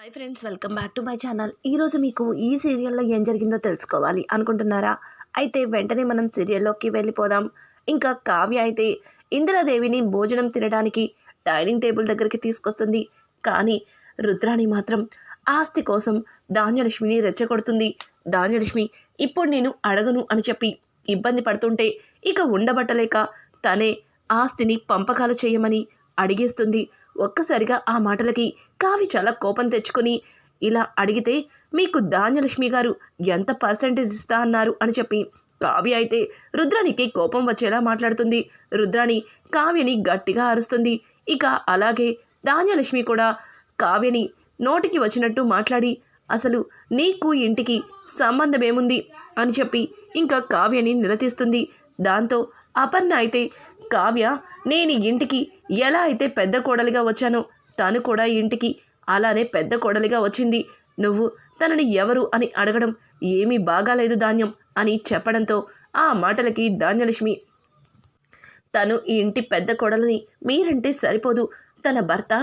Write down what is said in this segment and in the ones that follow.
Hi friends, welcome back to my channel. ఈరోజు మీకు ఈ సీరియల్లో ఏం జరిగిందో తెలుసుకోవాలి అనుకుంటున్నారా? అయితే వెంటనే మనం సీరియల్లోకి వెళ్ళిపోదాం. ఇంకా కావ్య అయితే ఇందిరాదేవిని భోజనం తినడానికి డైనింగ్ టేబుల్ దగ్గరికి తీసుకొస్తుంది. కానీ రుద్రాణి మాత్రం ఆస్తి కోసం ధాన్యలక్ష్మిని రెచ్చగొడుతుంది. ధాన్యలక్ష్మి ఇప్పుడు నేను అడగను అని చెప్పి ఇబ్బంది పడుతుంటే ఇక ఉండబట్టలేక తనే ఆస్తిని పంపకాలు చేయమని అడిగేస్తుంది. ఒక్కసారిగా ఆ మాటలకి కావి చాలా కోపం తెచ్చుకొని, ఇలా అడిగితే మీకు ధాన్యలక్ష్మి గారు ఎంత పర్సెంటేజ్ ఇస్తా అన్నారు అని చెప్పి కావ్య అయితే రుద్రానికి కోపం వచ్చేలా మాట్లాడుతుంది. రుద్రాణి కావ్యని గట్టిగా అరుస్తుంది. ఇక అలాగే ధాన్యలక్ష్మి కూడా కావ్యని నోటికి వచ్చినట్టు మాట్లాడి, అసలు నీకు ఇంటికి సంబంధం ఏముంది అని చెప్పి ఇంకా కావ్యని నిలదీస్తుంది. దాంతో అపర్ణ అయితే కావ్య నేను ఇంటికి ఎలా అయితే పెద్ద కోడలిగా వచ్చానో తను కూడా ఇంటికి అలానే పెద్ద కోడలిగా వచ్చింది. నువ్వు తనని ఎవరు అని అడగడం ఏమీ బాగాలేదు ధాన్యం అని చెప్పడంతో ఆ మాటలకి ధాన్యలక్ష్మి, తను ఈ ఇంటి పెద్ద కోడలని మీరంటే సరిపోదు, తన భర్త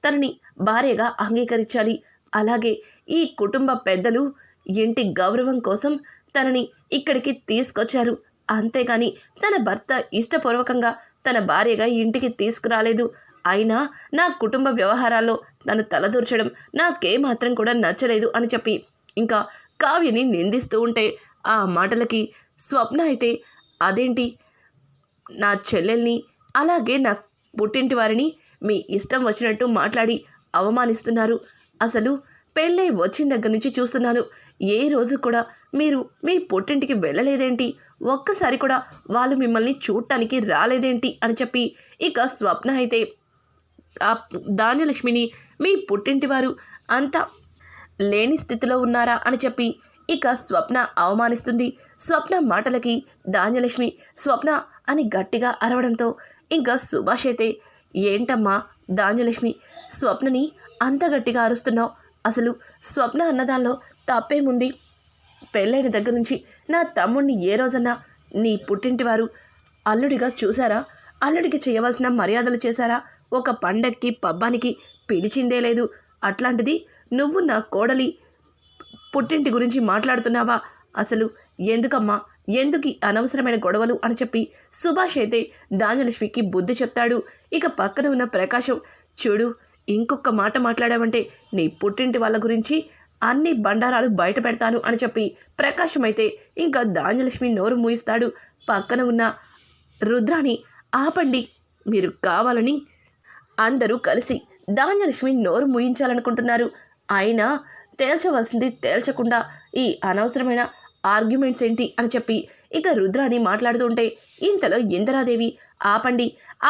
తనని భార్యగా అంగీకరించాలి. అలాగే ఈ కుటుంబ పెద్దలు ఇంటి గౌరవం కోసం తనని ఇక్కడికి తీసుకొచ్చారు. అంతేగాని తన భర్త ఇష్టపూర్వకంగా తన భార్యగా ఇంటికి తీసుకురాలేదు. అయినా నా కుటుంబ వ్యవహారాల్లో తను తలదూర్చడం నాకేమాత్రం కూడా నచ్చలేదు అని చెప్పి ఇంకా కావ్యని నిందిస్తూ ఉంటే ఆ మాటలకి స్వప్న అయితే, అదేంటి నా చెల్లెల్ని అలాగే నా పుట్టింటి వారిని మీ ఇష్టం వచ్చినట్టు మాట్లాడి అవమానిస్తున్నారు. అసలు పెళ్ళై వచ్చిన దగ్గర నుంచి చూస్తున్నాను, ఏ రోజు కూడా మీరు మీ పుట్టింటికి వెళ్ళలేదేంటి, ఒక్కసారి కూడా వాళ్ళు మిమ్మల్ని చూడటానికి రాలేదేంటి అని చెప్పి ఇక స్వప్న అయితే ఆ ధాన్యలక్ష్మిని మీ పుట్టింటి వారు అంతా లేని స్థితిలో ఉన్నారా అని చెప్పి ఇక స్వప్న అవమానిస్తుంది. స్వప్న మాటలకి ధాన్యలక్ష్మి స్వప్న అని గట్టిగా అరవడంతో ఇంకా సుభాష్ అయితే, ఏంటమ్మా ధాన్యలక్ష్మి స్వప్నని అంత గట్టిగా అరుస్తున్నావు, అసలు స్వప్న అన్నదానిలో తప్పేముంది? పెళ్ళైన దగ్గర నుంచి నా తమ్ముడిని ఏ రోజన్నా నీ పుట్టింటి వారు అల్లుడిగా చూసారా? అల్లుడికి చేయవలసిన మర్యాదలు చేశారా? ఒక పండక్కి పబ్బానికి పిలిచిందే లేదు. అట్లాంటిది నువ్వు నా కోడలి పుట్టింటి గురించి మాట్లాడుతున్నావా? అసలు ఎందుకమ్మా, ఎందుకు అనవసరమైన గొడవలు అని చెప్పి సుభాష్ అయితే ధాన్యలక్ష్మికి బుద్ధి చెప్తాడు. ఇక పక్కన ఉన్న ప్రకాశం, చూడు ఇంకొక మాట మాట్లాడావంటే నీ పుట్టింటి వాళ్ళ గురించి అన్ని బండారాలు బయట పెడతాను అని చెప్పి ప్రకాశం అయితే ఇంకా ధాన్యలక్ష్మి నోరు మూయిస్తాడు. పక్కన ఉన్న రుద్రాని, ఆపండి, మీరు కావాలని అందరూ కలిసి ధాన్యలక్ష్మి నోరు మూయించాలనుకుంటున్నారు. అయినా తేల్చవలసింది తేల్చకుండా ఈ అనవసరమైన ఆర్గ్యుమెంట్స్ ఏంటి అని చెప్పి ఇక రుద్రాని మాట్లాడుతుంటే ఇంతలో ఇందిరాదేవి, ఆపండి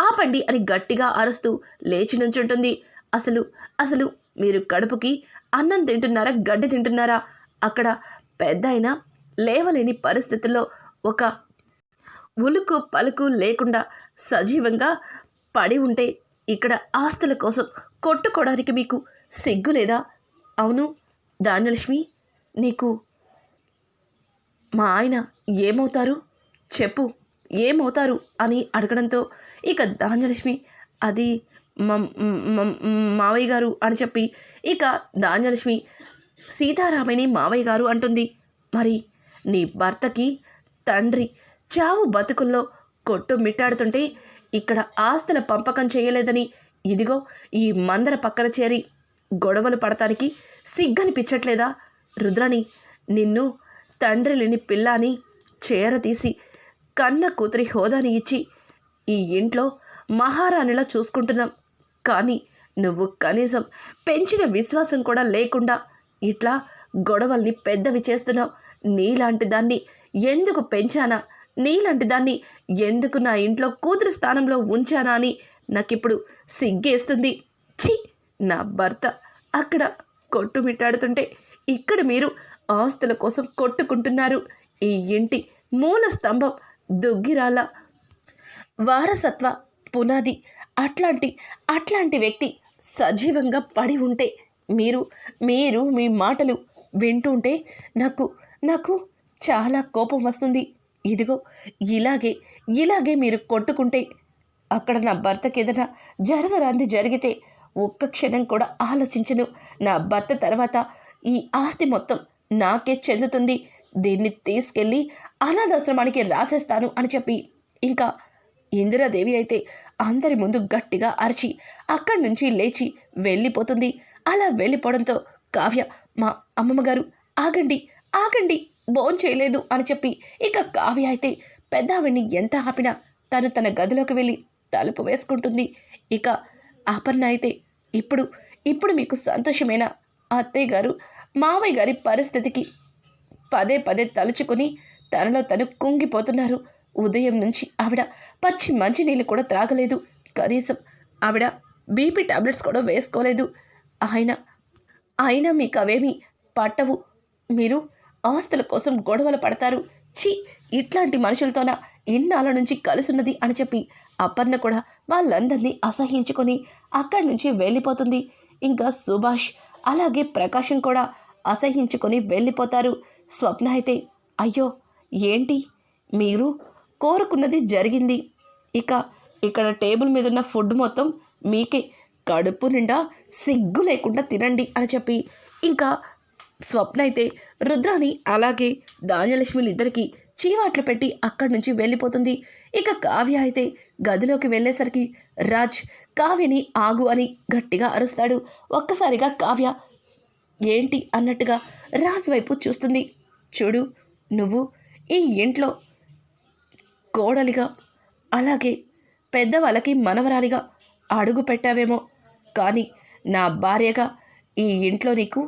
ఆపండి అని గట్టిగా అరుస్తూ లేచి నుంచుంటుంది. అసలు అసలు మీరు కడుపుకి అన్నం తింటున్నారా, గడ్డి తింటున్నారా? అక్కడ పెద్ద అయినా లేవలేని పరిస్థితుల్లో ఒక ఉలుకు పలుకు లేకుండా సజీవంగా పడి ఉంటే ఇక్కడ ఆస్తుల కోసం కొట్టుకోవడానికి మీకు సిగ్గు లేదా? అవును ధాన్యలక్ష్మి, నీకు మా ఆయన ఏమవుతారు చెప్పు, ఏమవుతారు అని అడగడంతో ఇక ధాన్యలక్ష్మి, అది మావయ్య గారు అని చెప్పి ఇక ధాన్యలక్ష్మి సీతారామని మావయ్య గారు అంటుంది. మరి నీ భర్తకి తండ్రి చావు బతుకుల్లో కొట్టు మిట్టాడుతుంటే ఇక్కడ ఆస్తుల పంపకం చేయలేదని ఇదిగో ఈ మందర పక్కన చేరి గొడవలు పడటానికి సిగ్గనిపించట్లేదా? రుద్రాణి, నిన్ను తండ్రి లేని పిల్లని చేరతీసి కన్న కూతురి హోదాని ఇచ్చి ఈ ఇంట్లో మహారాణిలా చూసుకుంటున్నాం. కానీ నువ్వు కనీసం పెంచిన విశ్వాసం కూడా లేకుండా ఇట్లా గొడవల్ని పెద్దవి చేస్తున్నావు. నీలాంటి దాన్ని ఎందుకు పెంచానా, నీలాంటి దాన్ని ఎందుకు నా ఇంట్లో కూతురు స్థానంలో ఉంచానా అని నాకిప్పుడు సిగ్గేస్తుంది. ఛీ, నా భర్త అక్కడ కొట్టుమిట్టాడుతుంటే ఇక్కడ మీరు ఆస్తుల కోసం కొట్టుకుంటున్నారు. ఈ ఇంటి మూల స్తంభం, దుగ్గిరాల వారసత్వ పునాది అట్లాంటి వ్యక్తి సజీవంగా పడి ఉంటే మీరు మీ మాటలు వింటుంటే నాకు చాలా కోపం వస్తుంది. ఇదిగో ఇలాగే మీరు కొట్టుకుంటే అక్కడ నా భర్తకి ఏదైనా జరగరాంది జరిగితే ఒక్క క్షణం కూడా ఆలోచించను. నా భర్త తర్వాత ఈ ఆస్తి మొత్తం నాకే చెందుతుంది. దీన్ని తీసుకెళ్ళి అనాథాశ్రమానికి రాసేస్తాను అని చెప్పి ఇంకా ఇందిరాదేవి అయితే అందరి ముందు గట్టిగా అరిచి అక్కడి నుంచి లేచి వెళ్ళిపోతుంది. అలా వెళ్ళిపోవడంతో కావ్య, మా అమ్మమ్మగారు ఆగండి ఆగండి, భోంచేయలేదు అని చెప్పి ఇక కావ్య అయితే పెద్దావిడ్ని ఎంత ఆపినా తను తన గదిలోకి వెళ్ళి తలుపు వేసుకుంటుంది. ఇక అపర్ణ అయితే ఇప్పుడు మీకు సంతోషమేనా? అత్తయ్య గారు మావయ్య గారి పరిస్థితికి పదే పదే తలుచుకుని తనలో తను కుంగిపోతున్నారు. ఉదయం నుంచి ఆవిడ పచ్చి మంచినీళ్ళు కూడా త్రాగలేదు. కనీసం ఆవిడ బీపీ టాబ్లెట్స్ కూడా వేసుకోలేదు. అయినా మీకు అవేమీ పట్టవు. మీరు ఆస్తుల కోసం గొడవలు పడతారు. ఛీ, ఇట్లాంటి మనుషులతోన ఇన్నాళ్ళ నుంచి కలిసున్నది అని చెప్పి అపర్ణ కూడా వాళ్ళందరినీ అసహ్యించుకొని అక్కడి నుంచి వెళ్ళిపోతుంది. ఇంకా సుభాష్ అలాగే ప్రకాశం కూడా అసహ్యించుకొని వెళ్ళిపోతారు. స్వప్న అయితే, అయ్యో ఏంటి, మీరు కోరుకున్నది జరిగింది. ఇక్కడ టేబుల్ మీద ఉన్న ఫుడ్ మొత్తం మీకే, కడుపు నిండా సిగ్గు లేకుండా తినండి అని చెప్పి ఇంకా స్వప్న అయితే రుద్రాని అలాగే ధాన్యలక్ష్మిలు ఇద్దరికి చీవాట్లు పెట్టి అక్కడి నుంచి వెళ్ళిపోతుంది. ఇక కావ్య అయితే గదిలోకి వెళ్ళేసరికి రాజ్ కావ్యని ఆగు అని గట్టిగా అరుస్తాడు. ఒక్కసారిగా కావ్య ఏంటి అన్నట్టుగా రాజ్ వైపు చూస్తుంది. చూడు, నువ్వు ఈ ఇంట్లో కోడలిగా అలాగే పెద్దవాళ్ళకి మనవరాలిగా అడుగు పెట్టావేమో, కానీ నా భార్యగా ఈ ఇంట్లో నీకు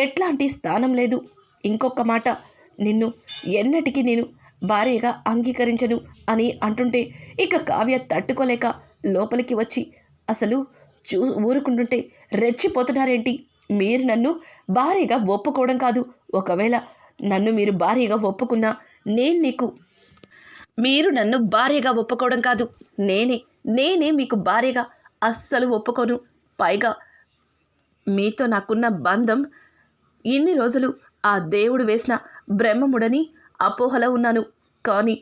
ఎట్లాంటి స్థానం లేదు. ఇంకొక మాట, నిన్ను ఎన్నటికీ నేను భార్యగా అంగీకరించను అని అంటుంటే ఇక కావ్య తట్టుకోలేక లోపలికి వచ్చి, అసలు ఊరుకుంటుంటే రెచ్చిపోతున్నారేంటి? మీరు నన్ను భార్యగా ఒప్పుకోవడం కాదు. ఒకవేళ నన్ను మీరు భార్యగా ఒప్పుకున్నా మీరు నన్ను భార్యగా ఒప్పుకోవడం కాదు, నేనే మీకు భార్యగా అస్సలు ఒప్పుకోను. పైగా మీతో నాకున్న బంధం ఇన్ని రోజులు ఆ దేవుడు వేసిన బ్రహ్మముడని అపోహలో ఉన్నాను. కానీ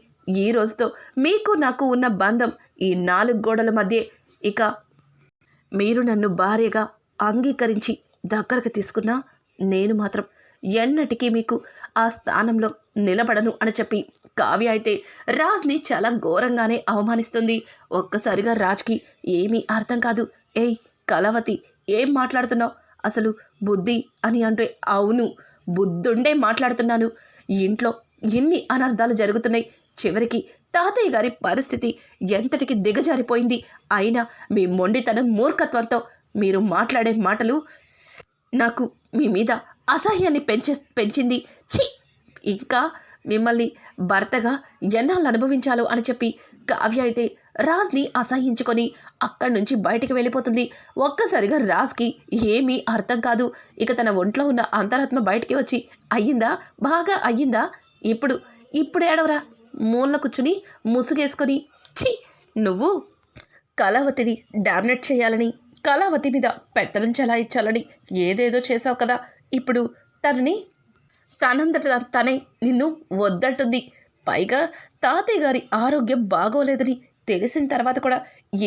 ఈ రోజుతో మీకు నాకు ఉన్న బంధం ఈ 4 గోడల మధ్య. ఇక మీరు నన్ను భార్యగా అంగీకరించి దగ్గరకు తీసుకున్నా నేను మాత్రం ఎన్నటికీ మీకు ఆ స్థానంలో నిలబడను అని చెప్పి కావ్య అయితే రాజ్ని చాలా ఘోరంగానే అవమానిస్తుంది. ఒక్కసారిగా రాజ్కి ఏమీ అర్థం కాదు. ఏయ్ కళావతి, ఏం మాట్లాడుతున్నావు? అసలు బుద్ధి అని అంటే అవును, బుద్ధుండే మాట్లాడుతున్నాను. ఈ ఇంట్లో ఎన్ని అనర్థాలు జరుగుతున్నాయి. చివరికి తాతయ్య గారి పరిస్థితి ఎంతటికి దిగజారిపోయింది. అయినా మీ మొండితనం మూర్ఖత్వంతో మీరు మాట్లాడే మాటలు నాకు మీ మీద అసహ్యాన్ని పెంచింది. ఛీ, ఇంకా మిమ్మల్ని భర్తగా ఎన్నాళ్ళు అనుభవించాలో అని చెప్పి కావ్య అయితే రాజ్ని అసహ్యించుకొని అక్కడి నుంచి బయటికి వెళ్ళిపోతుంది. ఒక్కసారిగా రాజ్కి ఏమీ అర్థం కాదు. ఇక తన ఒంట్లో ఉన్న అంతరాత్మ బయటికి వచ్చి, అయ్యిందా, బాగా అయ్యిందా, ఇప్పుడు ఏడవరా, మూల కూర్చుని ముసుగేసుకొని, ఛీ, నువ్వు కళావతిని డామినేట్ చేయాలని, కళావతి మీద పెత్తనం చలాయించాలని ఏదేదో చేసావు కదా. ఇప్పుడు తనంతట తనే నిన్ను వద్దంటుంది. పైగా తాతయ్య గారి ఆరోగ్యం బాగోలేదని తెలిసిన తర్వాత కూడా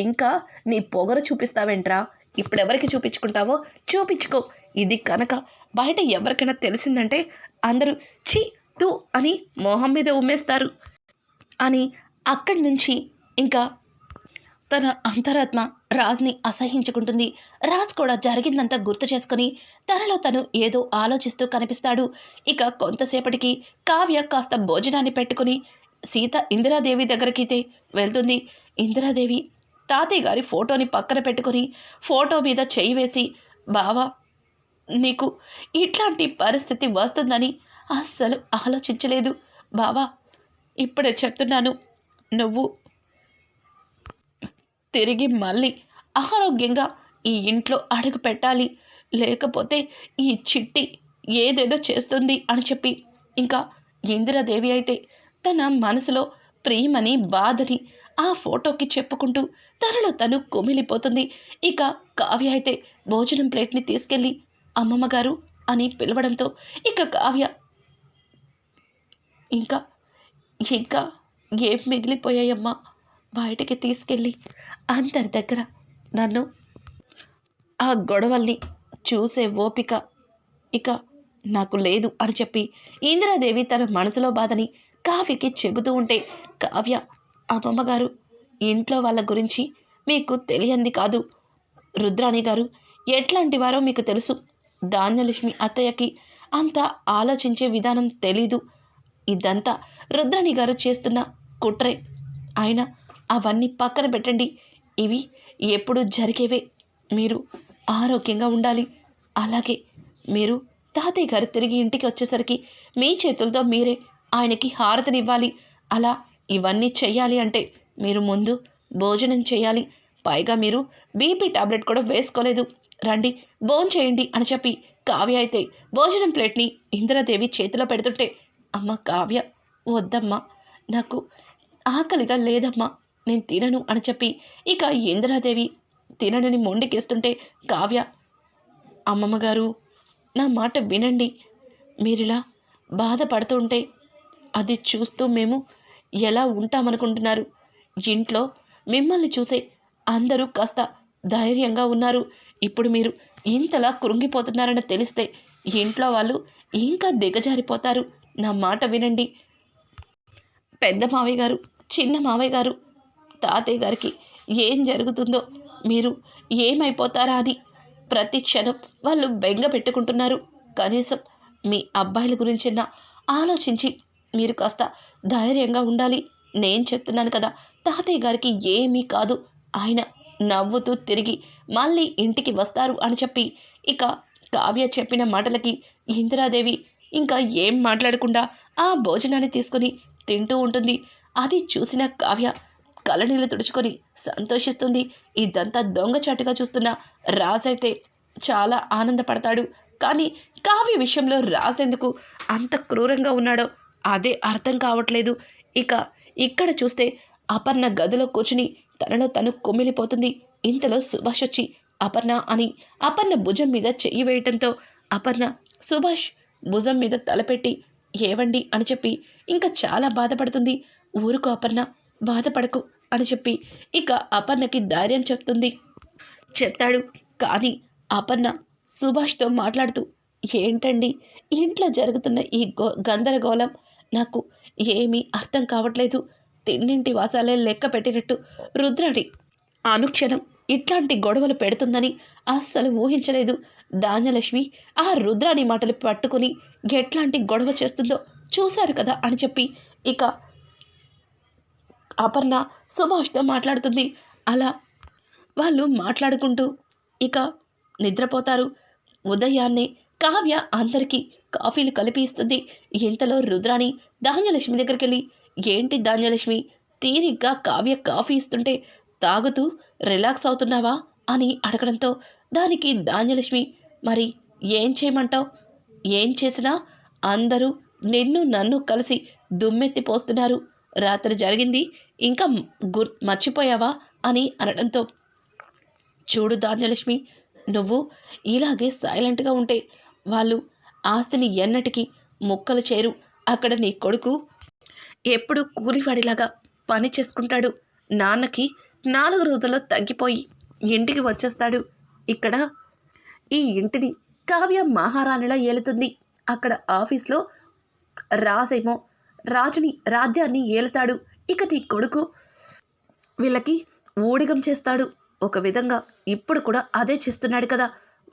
ఇంకా నీ పొగరు చూపిస్తావేంట్రా? ఇప్పుడెవరికి చూపించుకుంటావో చూపించుకో. ఇది కనుక బయట ఎవరికైనా తెలిసిందంటే అందరూ ఛీ తూ అని మొహం మీద ఉమ్మేస్తారు అని అక్కడి నుంచి ఇంకా తన అంతరాత్మ రాజ్ని అసహించుకుంటుంది. రాజ్ కూడా జరిగిందంతా గుర్తు చేసుకుని తనలో తను ఏదో ఆలోచిస్తూ కనిపిస్తాడు. ఇక కొంతసేపటికి కావ్య కాస్త భోజనాన్ని పెట్టుకుని సీత ఇందిరాదేవి దగ్గరికైతే వెళ్తుంది. ఇందిరాదేవి తాతయ్య గారి ఫోటోని పక్కన పెట్టుకుని ఫోటో మీద చెయ్యి వేసి, బావా, నీకు ఇట్లాంటి పరిస్థితి వస్తుందని అస్సలు ఆలోచించలేదు బావా. ఇప్పుడే చెప్తున్నాను, నువ్వు తిరిగి మళ్ళీ ఆరోగ్యంగా ఈ ఇంట్లో అడుగు పెట్టాలి, లేకపోతే ఈ చిట్టి ఏదేదో చేస్తుంది అని చెప్పి ఇంకా ఇందిరాదేవి అయితే తన మనసులో ప్రేమని బాధని ఆ ఫోటోకి చెప్పుకుంటూ తనలో తను కుమిలిపోతుంది. ఇక కావ్య అయితే భోజనం ప్లేట్ని తీసుకెళ్ళి అమ్మమ్మగారు అని పిలవడంతో ఇక కావ్య ఇంకా ఏం మిగిలిపోయాయమ్మా, బయటికి తీసుకెళ్ళి అందరి దగ్గర నన్ను ఆ గొడవల్ని చూసే ఓపిక ఇక నాకు లేదు అని చెప్పి ఇందిరాదేవి తన మనసులో బాధని కావ్యకి చెబుతూ ఉంటే, కావ్య, అమ్మమ్మగారు, ఇంట్లో వాళ్ళ గురించి మీకు తెలియంది కాదు. రుద్రాణి గారు ఎట్లాంటి వారో మీకు తెలుసు. ధాన్యలక్ష్మి అత్తయ్యకి అంత ఆలోచించే విధానం తెలీదు. ఇదంతా రుద్రాణి గారు చేస్తున్న కుట్రే. ఆయన అవన్నీ పక్కన పెట్టండి. ఇవి ఎప్పుడు జరిగేవే. మీరు ఆరోగ్యంగా ఉండాలి. అలాగే మీరు తాతయ్య గారు తిరిగి ఇంటికి వచ్చేసరికి మీ చేతులతో మీరే ఆయనకి హారతినివ్వాలి. అలా ఇవన్నీ చెయ్యాలి అంటే మీరు ముందు భోజనం చేయాలి. పైగా మీరు బీపీ టాబ్లెట్ కూడా వేసుకోలేదు. రండి భోంచేయండి అని చెప్పి కావ్య అయితే భోజనం ప్లేట్ని ఇందిరాదేవి చేతిలో పెడుతుంటే, అమ్మ కావ్య, వద్దమ్మా, నాకు ఆకలిగా లేదమ్మా, నేను తినను అని చెప్పి ఇక ఇందిరాదేవి తిననని మొండికేస్తుంటే, కావ్య, అమ్మమ్మగారు, నా మాట వినండి. మీరిలా బాధపడుతూ ఉంటే అది చూస్తూ మేము ఎలా ఉంటామనుకుంటున్నారు? ఇంట్లో మిమ్మల్ని చూసే అందరూ కాస్త ధైర్యంగా ఉన్నారు. ఇప్పుడు మీరు ఇంతలా కృంగిపోతున్నారని తెలిస్తే ఇంట్లో వాళ్ళు ఇంకా దిగజారిపోతారు. నా మాట వినండి. పెద్ద మావయ్య గారు, చిన్న మావయ్య గారు, తాతయ్య గారికి ఏం జరుగుతుందో, మీరు ఏమైపోతారా అని ప్రతి క్షణం వాళ్ళు బెంగ పెట్టుకుంటున్నారు. కనీసం మీ అబ్బాయిల గురించినా ఆలోచించి మీరు కాస్త ధైర్యంగా ఉండాలి. నేను చెప్తున్నాను కదా, తాతయ్య గారికి ఏమీ కాదు. ఆయన నవ్వుతూ తిరిగి మళ్ళీ ఇంటికి వస్తారు అని చెప్పి ఇక కావ్య చెప్పిన మాటలకి ఇందిరాదేవి ఇంకా ఏం మాట్లాడకుండా ఆ భోజనాన్ని తీసుకుని తింటూ ఉంటుంది. అది చూసిన కావ్య కళ్ళనీళ్ళు తుడుచుకొని సంతోషిస్తుంది. ఇదంతా దొంగచాటుగా చూస్తున్న రాజైతే చాలా ఆనందపడతాడు. కానీ కావ్య విషయంలో రాజెందుకు అంత క్రూరంగా ఉన్నాడో అదే అర్థం కావట్లేదు. ఇక ఇక్కడ చూస్తే అపర్ణ గదిలో కూర్చుని తనలో తను కుమిలిపోతుంది. ఇంతలో సుభాష్ వచ్చి అపర్ణ అని అపర్ణ భుజం మీద చెయ్యి వేయటంతో అపర్ణ సుభాష్ భుజం మీద తలపెట్టి ఏవండి అని చెప్పి ఇంకా చాలా బాధపడుతుంది. ఊరుకో అపర్ణ, బాధపడకు అని చెప్పి ఇక అపర్ణకి ధైర్యం చెప్తాడు. కానీ అపర్ణ సుభాష్తో మాట్లాడుతూ, ఏంటండి ఇంట్లో జరుగుతున్న ఈ గందరగోళం? నాకు ఏమీ అర్థం కావట్లేదు. తిన్నింటి వాసాలే లెక్క పెట్టినట్టు రుద్రాణి అనుక్షణం ఇట్లాంటి గొడవలు పెడుతుందని అస్సలు ఊహించలేదు. ధాన్యలక్ష్మి ఆ రుద్రాణి మాటలు పట్టుకుని ఎట్లాంటి గొడవ చేస్తుందో చూశారు కదా అని చెప్పి ఇక అపర్ణ సుభాష్తో మాట్లాడుతుంది. అలా వాళ్ళు మాట్లాడుకుంటూ ఇక నిద్రపోతారు. ఉదయాన్నే కావ్య అందరికీ కాఫీలు కలిపి ఇస్తుంది. ఇంతలో రుద్రాణి ధాన్యలక్ష్మి దగ్గరికి వెళ్ళి, ఏంటి ధాన్యలక్ష్మి, తీరిగ్గా కావ్య కాఫీ ఇస్తుంటే తాగుతూ రిలాక్స్ అవుతున్నావా అని అడగడంతో దానికి ధాన్యలక్ష్మి, మరి ఏం చేయమంటావు? ఏం చేసినా అందరూ నిన్ను నన్ను కలిసి దుమ్మెత్తి పోస్తున్నారు. రాత్రి జరిగింది ఇంకా మర్చిపోయావా అని అనడంతో, చూడు ధాన్యలక్ష్మి, నువ్వు ఇలాగే సైలెంట్గా ఉంటే వాళ్ళు ఆస్తిని ఎన్నటికీ ముక్కలు చేరు. అక్కడ నీ కొడుకు ఎప్పుడు కూలివాడిలాగా పని చేసుకుంటాడు. నాన్నకి 4 రోజుల్లో తగ్గిపోయి ఇంటికి వచ్చేస్తాడు. ఇక్కడ ఈ ఇంటిని కావ్య మహారాణిలా ఏలుతుంది. అక్కడ ఆఫీస్లో రాజేమో రాజ్యాన్ని ఏలుతాడు. ఇక నీ కొడుకు వీళ్ళకి ఊడిగం చేస్తాడు. ఒక విధంగా ఇప్పుడు కూడా అదే చేస్తున్నాడు కదా.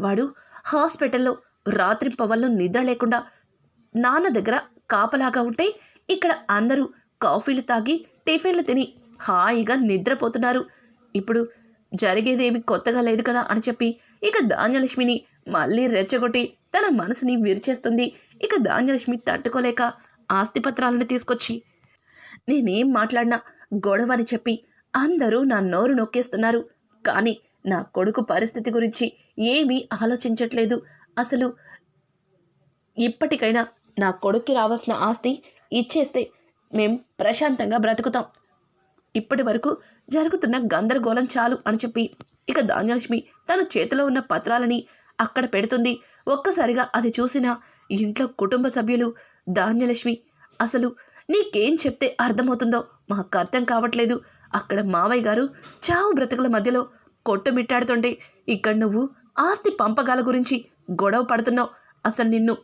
వాడు హాస్పిటల్లో రాత్రింపవళ్ళు నిద్ర లేకుండా నాన్న దగ్గర కాపలాగా ఉంటే ఇక్కడ అందరూ కాఫీలు తాగి టిఫిన్లు తిని హాయిగా నిద్రపోతున్నారు. ఇప్పుడు జరిగేదేమి కొత్తగా లేదు కదా అని చెప్పి ఇక ధాన్యలక్ష్మిని మళ్ళీ రెచ్చగొట్టి తన మనసుని విరిచేస్తుంది. ఇక ధాన్యలక్ష్మి తట్టుకోలేక ఆస్తిపత్రాలను తీసుకొచ్చి, నేనేం మాట్లాడినా గొడవని చెప్పి అందరూ నా నోరు నొక్కేస్తున్నారు. కానీ నా కొడుకు పరిస్థితి గురించి ఏమీ ఆలోచించట్లేదు. అసలు ఇప్పటికైనా నా కొడుక్కి రావాల్సిన ఆస్తి ఇచ్చేస్తే మేం ప్రశాంతంగా బ్రతుకుతాం. ఇప్పటి వరకు జరుగుతున్న గందరగోళం చాలు అని చెప్పి ఇక ధాన్యలక్ష్మి తన చేతిలో ఉన్న పత్రాలని అక్కడ పెడుతుంది. ఒక్కసారిగా అది చూసిన ఇంట్లో కుటుంబ సభ్యులు, ధాన్యలక్ష్మి, అసలు నీకేం చెప్తే అర్థమవుతుందో మాకు అర్థం కావట్లేదు. అక్కడ మావయ్య గారు చావు బ్రతుకుల మధ్యలో కొట్టుమిట్టాడుతుంటే ఇక్కడ నువ్వు ఆస్తి పంపకాల గురించి గొడవ పడుతున్నావు. అసలు నిన్ను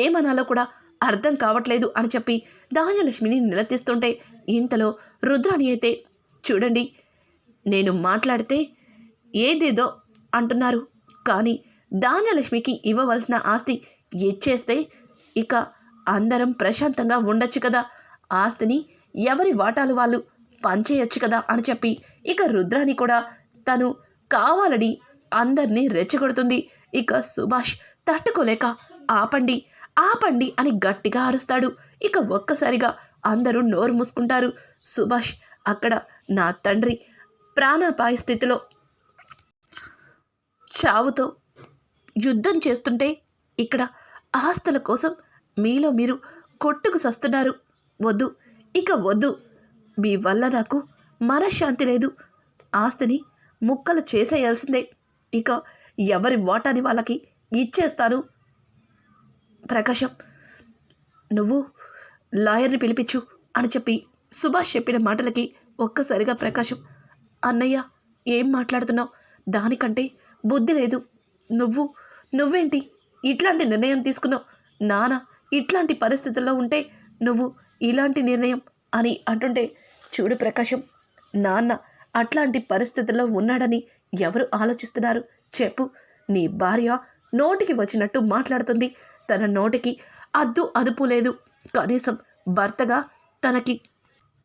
ఏమనాలో కూడా అర్థం కావట్లేదు అని చెప్పి ధాన్యలక్ష్మిని నిలదీస్తుంటే ఇంతలో రుద్రాణి అయితే, చూడండి, నేను మాట్లాడితే ఏదేదో అంటున్నారు, కానీ ధాన్యలక్ష్మికి ఇవ్వవలసిన ఆస్తి ఇచ్చేస్తే ఇక అందరం ప్రశాంతంగా ఉండొచ్చు కదా, ఆస్తిని ఎవరి వాటాలు వాళ్ళు పంచేయచ్చు కదా అని చెప్పి ఇక రుద్రాణి కూడా తను కావాలని అందరినీ రెచ్చగొడుతుంది. ఇక సుభాష్ తట్టుకోలేక ఆపండి ఆపండి అని గట్టిగా అరుస్తాడు. ఇక ఒక్కసారిగా అందరూ నోరు మూసుకుంటారు. సుభాష్ అక్కడ నా తండ్రి ప్రాణాపాయ స్థితిలో చావుతో యుద్ధం చేస్తుంటే ఇక్కడ ఆస్తుల కోసం మీలో మీరు కొట్టుకు సస్తున్నారు. వద్దు, ఇక వద్దు, మీ వల్ల నాకు మనశ్శాంతి లేదు. ఆస్తిని ముక్కలు చేసేయాల్సిందే. ఇక ఎవరి వాటాని వాళ్ళకి ఇచ్చేస్తాను. ప్రకాశం, నువ్వు లాయర్ని పిలిపించు అని చెప్పి సుభాష్ చెప్పిన మాటలకి ఒక్కసారిగా ప్రకాశం, అన్నయ్య ఏం మాట్లాడుతున్నావు? దానికంటే బుద్ధి లేదు. నువ్వేంటి ఇట్లాంటి నిర్ణయం తీసుకున్నావు? నాన్న ఇట్లాంటి పరిస్థితుల్లో ఉంటే నువ్వు ఇలాంటి నిర్ణయం అని అంటుంటే, చూడు ప్రకాశం, నాన్న అట్లాంటి పరిస్థితుల్లో ఉన్నాడని ఎవరు ఆలోచిస్తున్నారు చెప్పు? నీ భార్య నోటికి వచ్చినట్టు మాట్లాడుతుంది. తన నోటికి అదుపు లేదు. కనీసం భర్తగా తనకి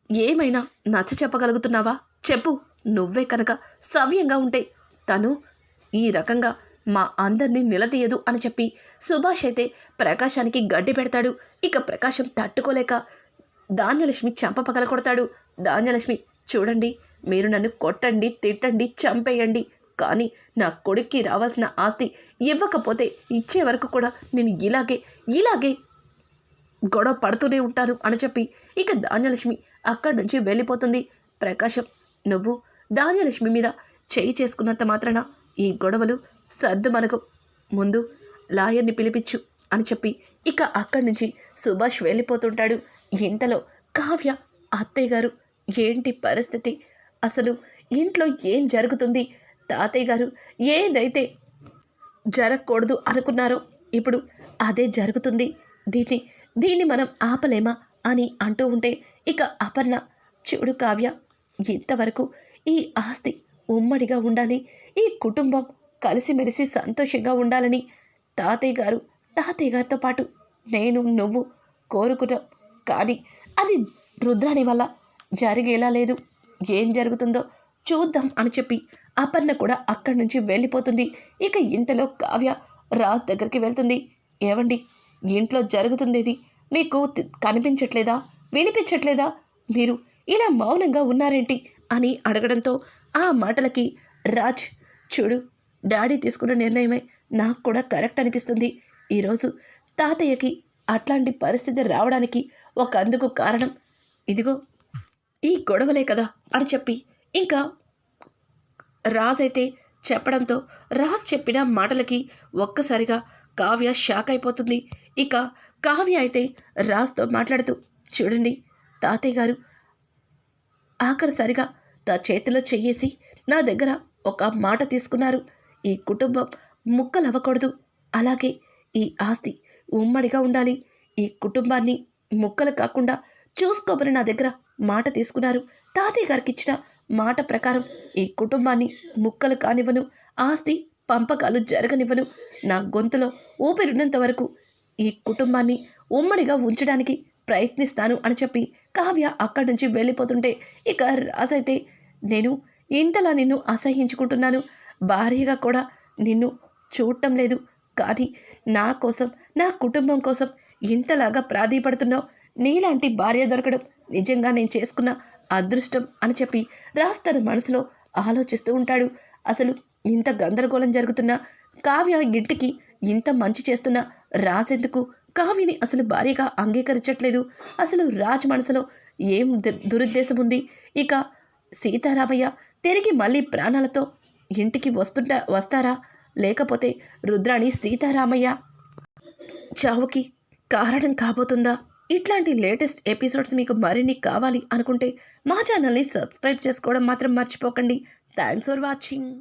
ఏమైనా నచ్చ చెప్పగలుగుతున్నావా చెప్పు? నువ్వే కనుక సవ్యంగా ఉంటే తను ఈ రకంగా మా అందరినీ నిలదీయదు అని చెప్పి సుభాష్ అయితే ప్రకాశానికి గడ్డి పెడతాడు. ఇక ప్రకాశం తట్టుకోలేక ధాన్యలక్ష్మి చెంప పగల కొడతాడు. ధాన్యలక్ష్మి, చూడండి, మీరు నన్ను కొట్టండి, తిట్టండి, చంపేయండి, కానీ నా కొడుక్కి రావాల్సిన ఆస్తి ఇవ్వకపోతే ఇచ్చే వరకు కూడా నేను ఇలాగే గొడవ పడుతూనే ఉంటాను అని చెప్పి ఇక ధాన్యలక్ష్మి అక్కడి నుంచి వెళ్ళిపోతుంది. ప్రకాశం, నువ్వు ధాన్యలక్ష్మి మీద చేయి చేసుకున్నంత మాత్రాన ఈ గొడవలు సర్దు మనకు, ముందు లాయర్ని పిలిపించు అని చెప్పి ఇక అక్కడి నుంచి సుభాష్ వెళ్ళిపోతుంటాడు. ఇంతలో కావ్య, అత్తయ్య గారు, ఏంటి పరిస్థితి? అసలు ఇంట్లో ఏం జరుగుతుంది? తాతయ్య గారు ఏదైతే జరగకూడదు అనుకున్నారో ఇప్పుడు అదే జరుగుతుంది. దీన్ని మనం ఆపలేమా అని అంటూ ఉంటే ఇక అపర్ణ, చూడు కావ్య, ఇంతవరకు ఈ ఆస్తి ఉమ్మడిగా ఉండాలి, ఈ కుటుంబం కలిసిమెలిసి సంతోషంగా ఉండాలని తాతయ్య గారితో పాటు నేను నువ్వు కోరుకున్నాం. కానీ అది రుద్రాణి వల్ల జరిగేలా లేదు. ఏం జరుగుతుందో చూద్దాం అని చెప్పి అపర్ణ కూడా అక్కడి నుంచి వెళ్ళిపోతుంది. ఇక ఇంతలో కావ్య రాజ్ దగ్గరికి వెళ్తుంది. ఏవండి, ఇంట్లో జరుగుతుందేది మీకు కనిపించట్లేదా, వినిపించట్లేదా? మీరు ఇలా మౌనంగా ఉన్నారేంటి అని అడగడంతో ఆ మాటలకి రాజ్, చూడు, డాడీ తీసుకున్న నిర్ణయమే నాకు కూడా కరెక్ట్ అనిపిస్తుంది. ఈరోజు తాతయ్యకి అట్లాంటి పరిస్థితి రావడానికి ఒక అందుకు కారణం ఇదిగో ఈ గొడవలే కదా అని చెప్పి ఇంకా రాజ్ అయితే చెప్పడంతో రాజ్ చెప్పిన మాటలకి ఒక్కసారిగా కావ్య షాక్ అయిపోతుంది. ఇక కావ్య అయితే రాజ్తో మాట్లాడుతూ, చూడండి తాతయ్య గారు ఆఖరిసారిగా నా చేతిలో చెయ్యేసి నా దగ్గర ఒక మాట తీసుకున్నారు. ఈ కుటుంబం ముక్కలవ్వకూడదు, అలాగే ఈ ఆస్తి ఉమ్మడిగా ఉండాలి, ఈ కుటుంబాన్ని ముక్కలు కాకుండా చూసుకోమని నా దగ్గర మాట తీసుకున్నారు. తాతయ్య గారికి ఇచ్చిన మాట ప్రకారం ఈ కుటుంబాన్ని ముక్కలు కానివ్వను, ఆస్తి పంపకాలు జరగనివ్వను. నా గొంతులో ఊపిరినంత వరకు ఈ కుటుంబాన్ని ఉమ్మడిగా ఉంచడానికి ప్రయత్నిస్తాను అని చెప్పి కావ్య అక్కడి నుంచి వెళ్ళిపోతుంటే ఇక రాజైతే, నేను ఇంతలా నిన్ను అసహ్యించుకుంటున్నాను, భార్యగా కూడా నిన్ను చూడటం లేదు, కానీ నా కోసం, నా కుటుంబం కోసం ఇంతలాగా ప్రాధేయపడుతున్నావు. నీలాంటి భార్య దొరకడం నిజంగా నేను చేసుకున్న అదృష్టం అని చెప్పి రాజ్ తన మనసులో ఆలోచిస్తూ ఉంటాడు. అసలు ఇంత గందరగోళం జరుగుతున్నా, కావ్య ఇంటికి ఇంత మంచి చేస్తున్నా రాజెందుకు కావ్యని అసలు భార్యగా అంగీకరించట్లేదు? అసలు రాజ్ మనసులో ఏం దురుద్దేశం ఉంది? ఇక సీతారామయ్య తిరిగి మళ్ళీ ప్రాణాలతో ఇంటికి వస్తారా, లేకపోతే రుద్రాణి సీతారామయ్య చావుకి కారణం కాబోతుందా? ఇట్లాంటి లేటెస్ట్ ఎపిసోడ్స్ మీకు మరిన్ని కావాలి అనుకుంటే మా ఛానల్ని సబ్స్క్రైబ్ చేసుకోవడం మాత్రం మర్చిపోకండి. Thanks for watching.